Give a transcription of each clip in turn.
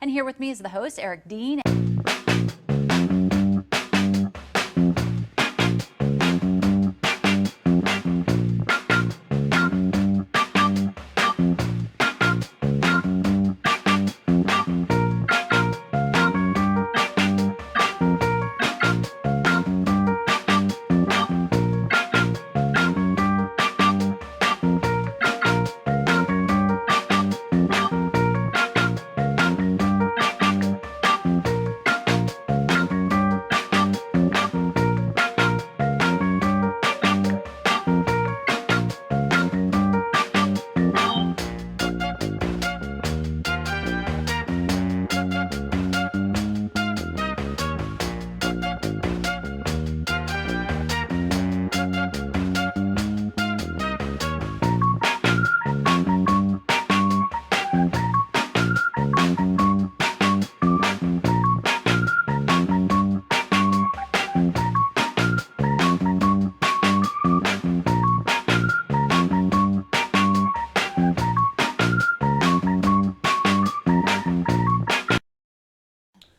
And here with me is the host, Eric Dean.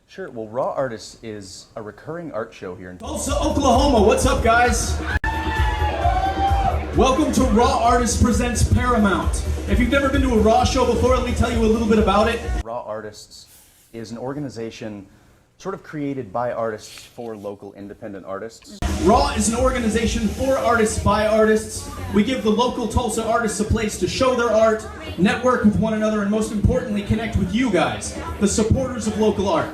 Sure. Well, Raw Artists is a recurring art show here in Tulsa, Oklahoma. What's up, guys? Welcome to Raw Artists Presents Paramount. If you've never been to a Raw show before, let me tell you a little bit about it. Raw Artists is an organization sort of created by artists for local independent artists. Raw is an organization for artists by artists. We give the local Tulsa artists a place to show their art, network with one another, and most importantly, connect with you guys, the supporters of local art.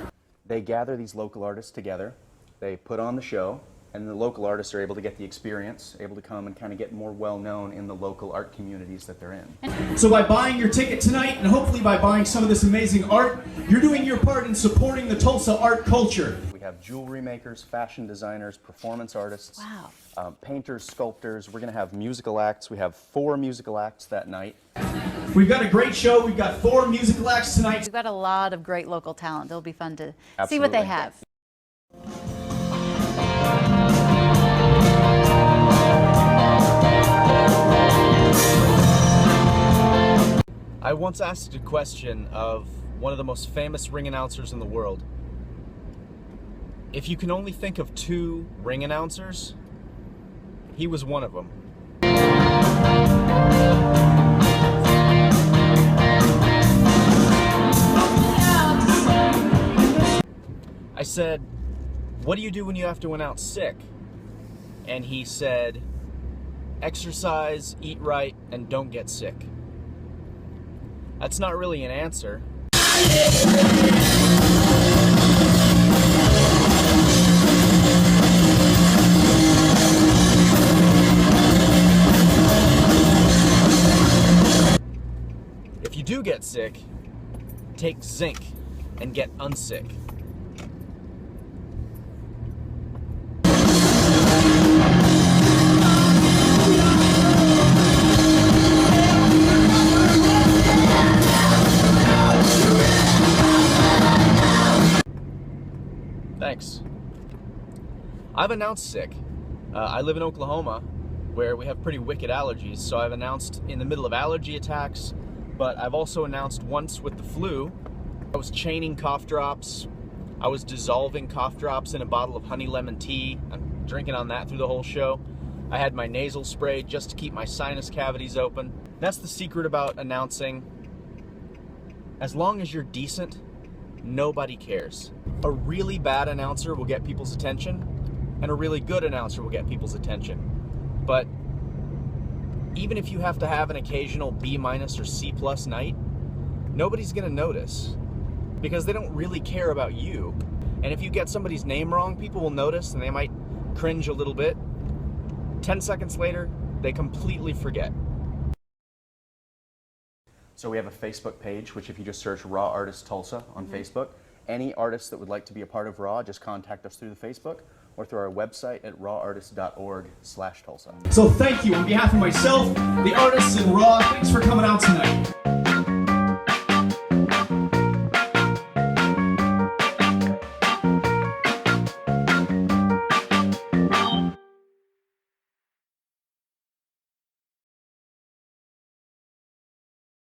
They gather these local artists together, they put on the show, and the local artists are able to get the experience, able to come and kind of get more well-known in the local art communities that they're in. So by buying your ticket tonight, and hopefully by buying some of this amazing art, you're doing your part in supporting the Tulsa art culture. We have jewelry makers, fashion designers, performance artists, Wow. Painters, sculptors. We're going to have musical acts. We have 4 musical acts that night. We've got a great show. We've got 4 musical acts tonight. We've got a lot of great local talent. It'll be fun to see Absolutely. what they have. I once asked a question of one of the most famous ring announcers in the world. If you can only think of 2 ring announcers, he was one of them. I said, "What do you do when you have to announce sick?" And he said, "Exercise, eat right, and don't get sick." That's not really an answer. If you do get sick, take zinc and get unsick. Thanks. I've announced sick. I live in Oklahoma, where we have pretty wicked allergies, so I've announced in the middle of allergy attacks, but I've also announced once with the flu. I was chaining cough drops. I was dissolving cough drops in a bottle of honey lemon tea. I'm drinking on that through the whole show. I had my nasal spray just to keep my sinus cavities open. That's the secret about announcing. As long as you're decent, nobody cares. A really bad announcer will get people's attention, and a really good announcer will get people's attention. But even if you have to have an occasional B- or C+ night, nobody's gonna notice because they don't really care about you. And if you get somebody's name wrong, people will notice and they might cringe a little bit. 10 seconds later, they completely forget. So we have a Facebook page, which if you just search Raw Artists Tulsa on Facebook, any artist that would like to be a part of Raw, just contact us through the Facebook or through our website at rawartist.org/Tulsa. So thank you on behalf of myself, the artists, and Raw. Thanks for coming out tonight.